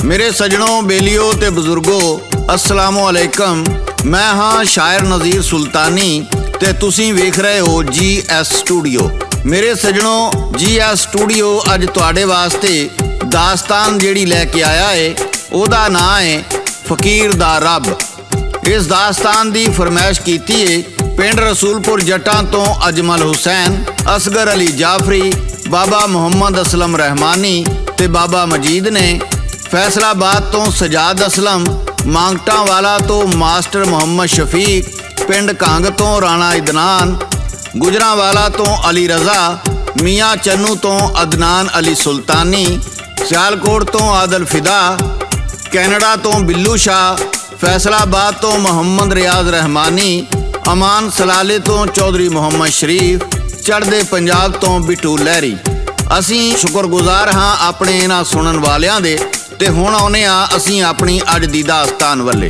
मेरे सजनों, बेलियो ते बजुर्गो, अस्सलामु अलैकुम। मैं हाँ शायर नज़ीर सुल्तानी ते तुसीं वेख रहे हो GS स्टूडियो। मेरे सजनों, GS स्टूडियो अज तुहाडे वास्ते दास्तान जिहड़ी लैके आया है ओहदा नां है फकीर दा रब। इस दास्तान दी फरमाइश कीती है पिंड रसूलपुर जट्टां तो अजमल हुसैन, असगर अली जाफरी, बाबा मुहम्मद असलम रहमानी ते बाबा मजीद ने। फैसलाबाद तो सजाद असलम, मांगटा वाला तो मास्टर मोहम्मद शफीक, पिंड कांग तो राणा इदनान, गुजरांवाला तो अली रज़ा, मियाँ चन्नू तो अदनान अली सुल्तानी, सियालकोट तो आदल फिदा, कैनेडा तो बिल्लू शाह, फैसलाबाद तो मोहम्मद रियाज रहमानी, अमान सलाले तो चौधरी मोहम्मद शरीफ, चढ़दे पंजाब तो बिट्टू लहरी। असी शुक्रगुजार हाँ अपने इन्हां सुनन वालियां दे। ते हुण आउने असीं अपनी अज दी दास्तान वल्ले।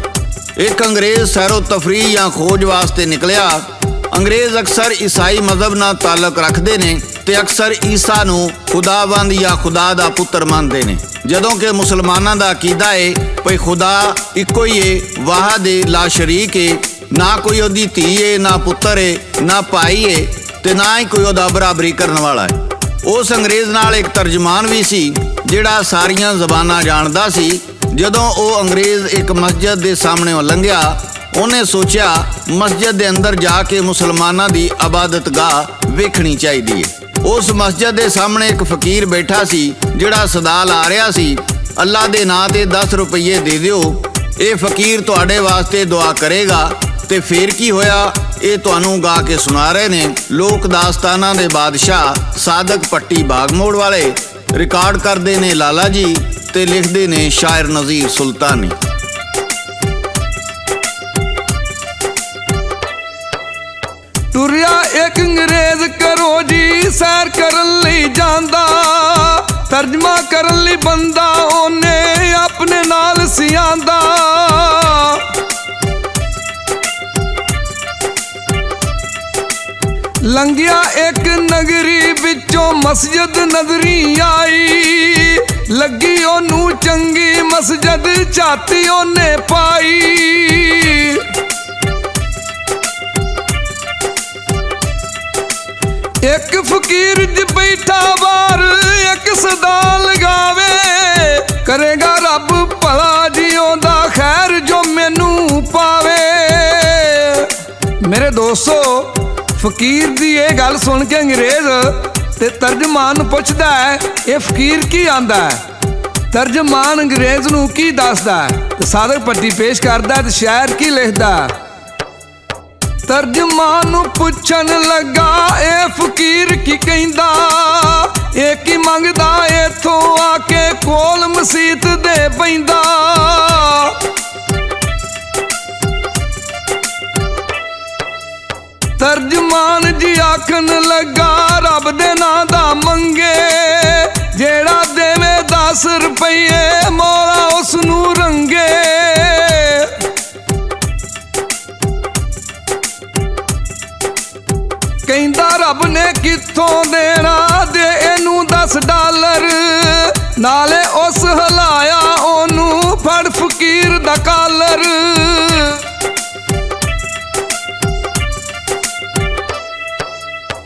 एक अंग्रेज़ सैरो तफरीह या खोज वास्ते निकलिया। अंग्रेज़ अक्सर ईसाई मजहब नाल ताल्लुक रखते ने ते अक्सर ईसा नूं खुदावंद या खुदा दा पुत्र मानते ने, जदों कि मुसलमानां दा अकीदा है भई खुदा इक्को ही है, वाहद है, ला शरीक है, ना कोई ओदी धी है, ना पुत्र है, ना भाई है ते ना ही कोई ओदा बराबरी करने वाला है। उस अंग्रेज़ नाल एक तर्जमान भी सी जिहड़ा सारियां ज़बानां जानदा सी। जदों वो अंग्रेज़ एक मस्जिद दे सामने लंघिया, उन्हें सोचा मस्जिद दे अंदर जाके मुसलमानां दी इबादतगाह वेखनी चाहिदी है। उस मस्जिद दे सामने एक फकीर बैठा सी जिहड़ा सदा ला रहा सी, अल्लाह दे नां ते 10 रुपये दे दिओ, ये फकीर तुहाडे वास्ते दुआ करेगा। ते फिर की होया, ये तुहानू गा के सुना रहे ने लोक दास्ताना दे बादशाह सादक पट्टी बागमोड़ वाले। रिकॉर्ड करते ने लाला जी ते लिखते ने शायर नज़ीर सुल्तानी। टुरिया एक अंग्रेज करो जी सैर करन लई जांदा, तर्जमा करन लई बंदा ओने अपने नाल सियांदा। लंघिया एक नगरी बिचों मस्जिद नजरी आई, लगी ओनू चंगी मस्जिद छाती ओने पाई। एक फकीर ज बैठा बार एक सदा लगावे, करेगा रब भला जियों दा खैर जो मैनू पावे। मेरे दोस्तों, फकीर दी ये गल सुन के अंग्रेज ते तर्जमान पुछदा है ये फकीर की आंदा है। तर्जमान अंग्रेज नू की दसदा है ते सादक पट्टी पेश करदा है ते शायर की लिखदा है। तर्जमान नू पुछन लगा ए फकीर की कहंदा, ए की मंगदा इथों आके कोल मसीत दे पैंदा। तर्जमान जी आखन लगा रब दे नां दा मंगे, जेड़ा देवे 10 रुपये मौला उसनू रंगे। कहंदा रब ने कित्थों देना दे इनू $10, नाले उस हलाया ओनू फड़ फकीर दा कालर।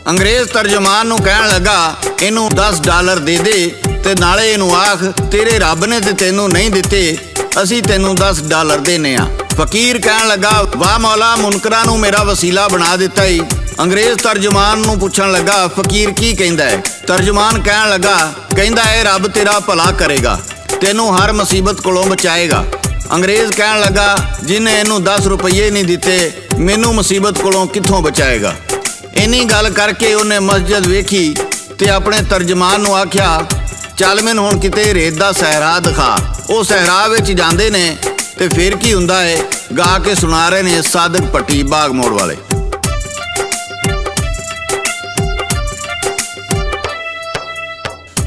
अंग्रेज़ तर्जमान नूं कहण लगा इनू $10 दे दे ते नाले इनू आख तेरे रब ने ते तेनू नहीं दिते, असी तेनू $10 देने आ। फकीर कहण लगा वाह मौला, मुनकरां नूं मेरा वसीला बना दिता ही। अंग्रेज़ तर्जमान नूं पुछण लगा फकीर की कहंदा है। तर्जमान कहण लगा कहंदा है रब तेरा भला करेगा, तेनू हर मुसीबत कोलों बचाएगा। अंग्रेज़ कहण लगा जिन्हें इनू 10 रुपये नहीं दिते मैनू मुसीबत कोलों कित्थों बचाएगा। इन्नी गल करके उन्हें मस्जिद वेखी ते अपने तर्जमान नूं आख्या चल मैनूं हुण किते रेत दा सहरा दिखा। वो सहरा विच जांदे ने ते फिर की हुंदा है गा के सुना रहे ने सादक पट्टी बागमोड़ वाले।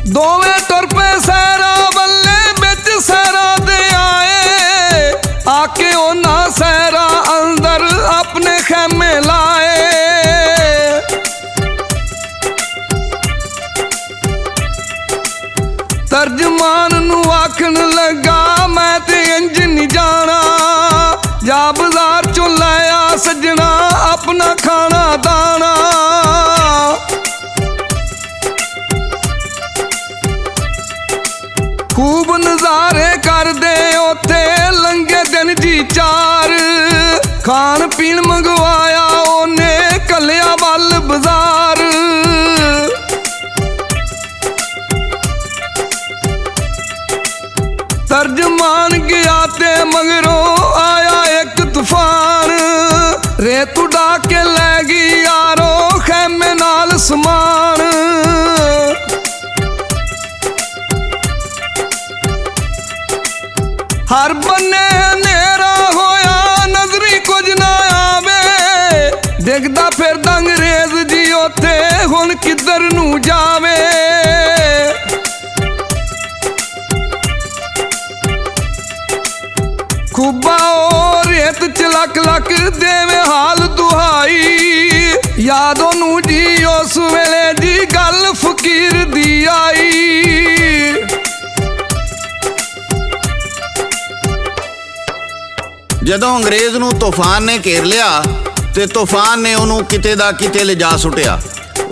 दोवें टुर पे सहरा बल्ले बिच सहरा दे आए, आके उन्हां सहरा अंदर अपने खैमे लाए। तर्ज ਤਰਜਮਾਨ ਨੂੰ ਆਖਣ ਲੱਗਾ ਮੈਂ ਤੇ ਇੰਜ ਨਹੀਂ ਜਾਣਾ, ਜਾ ਬਾਜ਼ਾਰ ਚੋਂ ਲੈ ਆ ਸੱਜਣਾ ਆਪਣਾ ਖਾਣਾ ਦਾਣਾ। ਖੂਬ ਨਜ਼ਾਰੇ ਕਰਦੇ ਉੱਥੇ ਲੰਘੇ ਦਿਨ ਜੀ ਚਾਰ, ਖਾਣ ਪੀਣ ਮੰਗਵਾਇਆ ਉਹਨੇ ਕੱਲਿਆ ਵੱਲ ਬਾਜ਼ਾਰ। ਤਰਜਮਾਨ ਗਿਆ ਤੇ ਮਗਰੋਂ ਆਇਆ ਇੱਕ ਤੂਫਾਨ, ਰੇਤ ਉਡਾ ਕੇ ਲੈ ਗਈ ਯਾਰੋ ਖੈਮੇ ਨਾਲ ਸਮਾਨ। ਹਰ ਬੰਨੇ ਹਨੇਰਾ ਹੋਇਆ ਨਜ਼ਰੀ ਕੁਝ ਨਾ ਆਵੇ, ਡਿੱਗਦਾ ਫਿਰਦਾ ਅੰਗਰੇਜ਼ ਜੀ ਉੱਥੇ ਹੁਣ ਕਿੱਧਰ ਨੂੰ ਜਾਵੇ। ਖੂਬਾ ਉਹ ਰੇਤ ਚ ਲੱਕ ਲੱਕ ਦੇਵੇ ਹਾਲ ਦੁਹਾਈ, ਯਾਦ ਉਹਨੂੰ ਜੀ ਉਸ ਵੇਲੇ ਦੀ ਗੱਲ ਫਕੀਰ ਦੀ ਆਈ। ਜਦੋਂ ਅੰਗਰੇਜ਼ ਨੂੰ ਤੂਫਾਨ ਨੇ ਘੇਰ ਲਿਆ ਤੇ ਤੂਫਾਨ ਨੇ ਉਹਨੂੰ ਕਿਤੇ ਦਾ ਕਿਤੇ ਲਿਜਾ ਸੁੱਟਿਆ।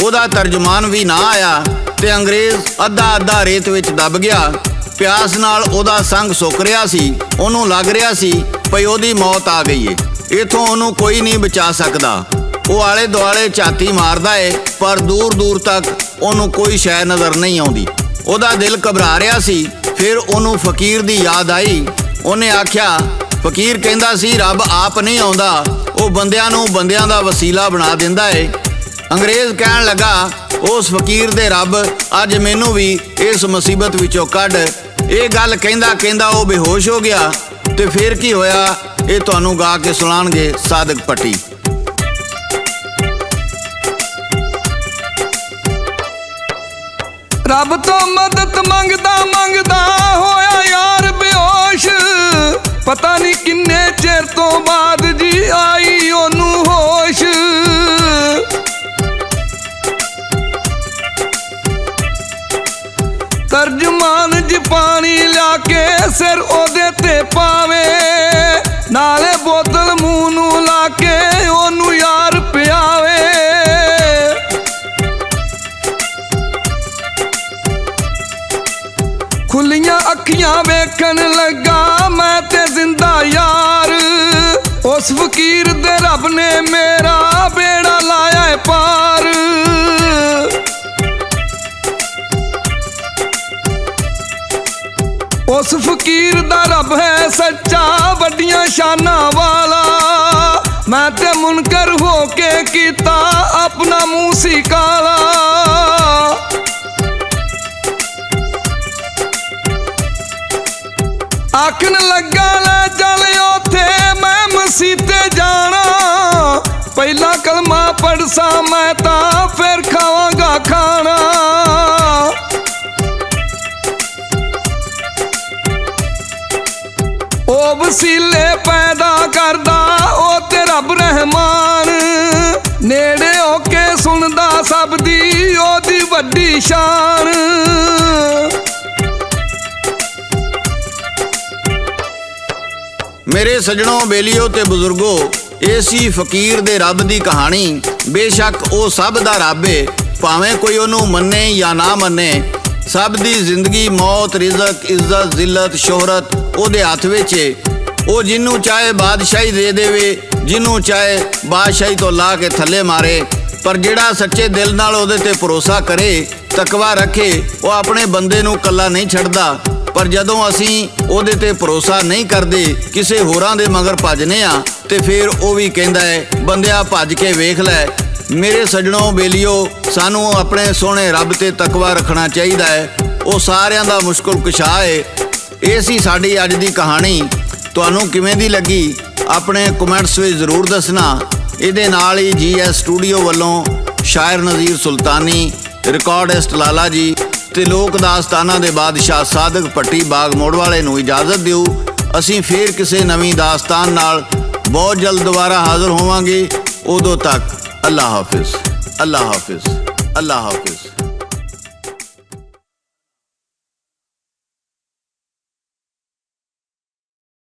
ਉਹਦਾ ਤਰਜਮਾਨ ਵੀ ਨਾ ਆਇਆ ਤੇ ਅੰਗਰੇਜ਼ ਅੱਧਾ ਰੇਤ ਵਿੱਚ ਦਬ ਗਿਆ। ਪਿਆਸ ਨਾਲ ਉਹਦਾ ਸੰਗ ਸੁੱਕ ਰਿਹਾ ਸੀ, ਉਹਨੂੰ ਲੱਗ ਰਿਹਾ ਸੀ ਭਈ ਉਹਦੀ ਮੌਤ ਆ ਗਈ ਏ, ਇਥੋਂ ਉਹਨੂੰ ਕੋਈ ਨਹੀਂ ਬਚਾ ਸਕਦਾ। ਉਹ ਆਲੇ ਦੁਆਲੇ ਝਾਤੀ ਮਾਰਦਾ ਏ ਪਰ ਦੂਰ ਦੂਰ ਤੱਕ ਉਹਨੂੰ ਕੋਈ ਸ਼ੈ ਨਜ਼ਰ ਨਹੀਂ ਆਉਂਦੀ। ਉਹਦਾ ਦਿਲ ਘਬਰਾ ਰਿਹਾ ਸੀ। ਫਿਰ ਉਹਨੂੰ ਫਕੀਰ ਦੀ ਯਾਦ ਆਈ। ਉਹਨੇ ਆਖਿਆ, ਫਕੀਰ ਕਹਿੰਦਾ ਸੀ ਰੱਬ ਆਪ ਨਹੀਂ ਆਉਂਦਾ, ਉਹ ਬੰਦਿਆਂ ਨੂੰ ਬੰਦਿਆਂ ਦਾ ਵਸੀਲਾ ਬਣਾ ਦਿੰਦਾ ਏ। ਅੰਗਰੇਜ਼ ਕਹਿਣ ਲੱਗਾ, ਉਸ ਫਕੀਰ ਦੇ ਰੱਬ ਅੱਜ ਮੈਨੂੰ ਵੀ ਇਸ ਮੁਸੀਬਤ ਵਿੱਚੋਂ ਕੱਢ। ਇਹ ਗੱਲ ਕਹਿੰਦਾ ਕਹਿੰਦਾ ਉਹ ਬੇਹੋਸ਼ ਹੋ ਗਿਆ। ਤੇ ਫਿਰ ਕੀ ਹੋਇਆ ਇਹ ਤੁਹਾਨੂੰ ਗਾ ਕੇ ਸੁਣਾਉਣਗੇ ਸਾਦਕ ਪੱਟੀ। ਰੱਬ ਤੋਂ ਮਦਦ ਮੰਗਦਾ ਮੰਗਦਾ ਹੋਇਆ ਯਾਰ ਬੇਹੋਸ਼, ਪਤਾ ਨਹੀਂ ਕਿੰਨੇ ਚਿਰ ਤੋਂ ਬਾਅਦ ਜੀ ਆਈ ਉਹਨੂੰ ਹੋਸ਼। ਤਰਜਮਾਨ ਜੀ ਪਾਣੀ ਲਿਆ ਕੇ ਸਿਰ ਉਹਦੇ ਤੇ ਪਾਵੇ, ਨਾਲੇ ਬੋਤਲ ਮੂੰਹ ਨੂੰ ਲਾ ਕੇ ਉਹਨੂੰ ਯਾਰ ਪਿਆਵੇ। ਖੁੱਲੀਆਂ ਅੱਖੀਆਂ ਵੇਖਣ ਲੱਗਾ ਮੈਂ ਤੇ ਜ਼ਿੰਦਾ ਯਾਰ, ਉਸ ਫਕੀਰ ਦੇ ਰੱਬ ਨੇ ਮੇਰਾ ਬੇੜਾ ਲਾਇਆ ਏ ਪਾਰ। ਉਸ ਫਕੀਰ ਦਾ ਰੱਬ ਹੈ ਸੱਚਾ ਵੱਡੀਆਂ ਸ਼ਾਨਾਂ ਵਾਲਾ, ਮੈਂ ਤੇ ਮੁਨਕਰ ਹੋ ਕੇ ਕੀਤਾ ਆਪਣਾ ਮੂੰਹ ਸੀ ਕਾਲਾ। ਆਖਣ ਲੱਗਾ ਲੈ ਚੱਲ ਉੱਥੇ ਮੈਂ ਮਸੀਤੇ ਜਾਣਾ, ਪਹਿਲਾਂ ਕਲਮਾ ਪੜ੍ਹਸਾਂ ਮੈਂ ਤਾਂ ਫਿਰ ਖਾਵਾਂਗਾ ਖਾਣਾ। ਉਹ ਵਸੀਲੇ ਪੈਦਾ ਕਰਦਾ ਉਹ ਤੇ ਰੱਬ ਰਹਿਮਾਨ, ਨੇੜੇ ਹੋ ਕੇ ਸੁਣਦਾ ਸਭ ਦੀ ਉਹਦੀ ਵੱਡੀ ਸ਼ਾਨ। ਮੇਰੇ ਸੱਜਣੋ, ਬੇਲੀਓ ਤੇ ਬਜ਼ੁਰਗੋ, ਇਹ ਸੀ ਫਕੀਰ ਦੇ ਰੱਬ ਦੀ ਕਹਾਣੀ। ਬੇਸ਼ੱਕ ਉਹ ਸਭ ਦਾ ਰੱਬ ਏ, ਭਾਵੇਂ ਕੋਈ ਉਹਨੂੰ ਮੰਨੇ ਜਾਂ ਨਾ ਮੰਨੇ। ਸਭ ਦੀ ਜ਼ਿੰਦਗੀ, ਮੌਤ, ਰਿਜ਼ਕ, ਇੱਜ਼ਤ, ਜ਼ਿਲਤ, ਸ਼ੋਹਰਤ ਉਹਦੇ ਹੱਥ ਵਿੱਚ ਏ। ਉਹ ਜਿਹਨੂੰ ਚਾਹੇ ਬਾਦਸ਼ਾਹੀ ਦੇ ਦੇਵੇ, ਜਿਹਨੂੰ ਚਾਹੇ ਬਾਦਸ਼ਾਹੀ ਤੋਂ ਲਾ ਕੇ ਥੱਲੇ ਮਾਰੇ। ਪਰ ਜਿਹੜਾ ਸੱਚੇ ਦਿਲ ਨਾਲ ਉਹਦੇ ਤੇ ਭਰੋਸਾ ਕਰੇ, ਤਕਵਾ ਰੱਖੇ, ਉਹ ਆਪਣੇ ਬੰਦੇ ਨੂੰ ਇਕੱਲਾ ਨਹੀਂ ਛੱਡਦਾ। ਪਰ ਜਦੋਂ ਅਸੀਂ ਉਹਦੇ ਤੇ ਭਰੋਸਾ ਨਹੀਂ ਕਰਦੇ, ਕਿਸੇ ਹੋਰਾਂ ਦੇ ਮਗਰ ਭੱਜਨੇ ਆ, ਤੇ ਫਿਰ ਉਹ ਵੀ ਕਹਿੰਦਾ ਹੈ ਬੰਦਿਆ ਭੱਜ ਕੇ ਵੇਖ ਲੈ। ਮੇਰੇ ਸੱਜਣੋ, ਬੇਲੀਓ, ਸਾਨੂੰ ਆਪਣੇ ਸੋਹਣੇ ਰੱਬ ਤੇ ਤਕਵਾ ਰੱਖਣਾ ਚਾਹੀਦਾ ਹੈ। ਉਹ ਸਾਰਿਆਂ ਦਾ ਮੁਸ਼ਕਿਲ ਕੁਸ਼ਾ ਏ। ਇਹ ਸੀ ਸਾਡੀ ਅੱਜ ਦੀ ਕਹਾਣੀ। ਤੁਹਾਨੂੰ ਕਿਵੇਂ ਦੀ ਲੱਗੀ ਆਪਣੇ ਕਮੈਂਟਸ ਵਿੱਚ ਜ਼ਰੂਰ ਦੱਸਣਾ। ਇਹਦੇ ਨਾਲ ਹੀ GS ਸਟੂਡੀਓ ਵੱਲੋਂ ਸ਼ਾਇਰ ਨਜ਼ੀਰ ਸੁਲਤਾਨੀ, ਰਿਕਾਰਡਿਸਟ ਲਾਲਾ ਜੀ ਤੇ ਲੋਕ ਦਾਸਤਾਨਾਂ ਦੇ ਬਾਦਸ਼ਾਹ ਸਾਦਕ ਪੱਟੀ ਬਾਗ ਮੋੜ ਵਾਲੇ ਨੂੰ ਇਜਾਜ਼ਤ ਦਿਓ। ਅਸੀਂ ਫੇਰ ਕਿਸੇ ਨਵੀਂ ਦਾਸਤਾਨ ਨਾਲ ਬਹੁਤ ਜਲਦ ਦੁਬਾਰਾ ਹਾਜ਼ਰ ਹੋਵਾਂਗੇ। ਉਦੋਂ ਤੱਕ ਅੱਲਾ ਹਾਫਿਜ਼, ਅੱਲਾ ਹਾਫਿਜ਼, ਅੱਲਾ ਹਾਫਿਜ਼।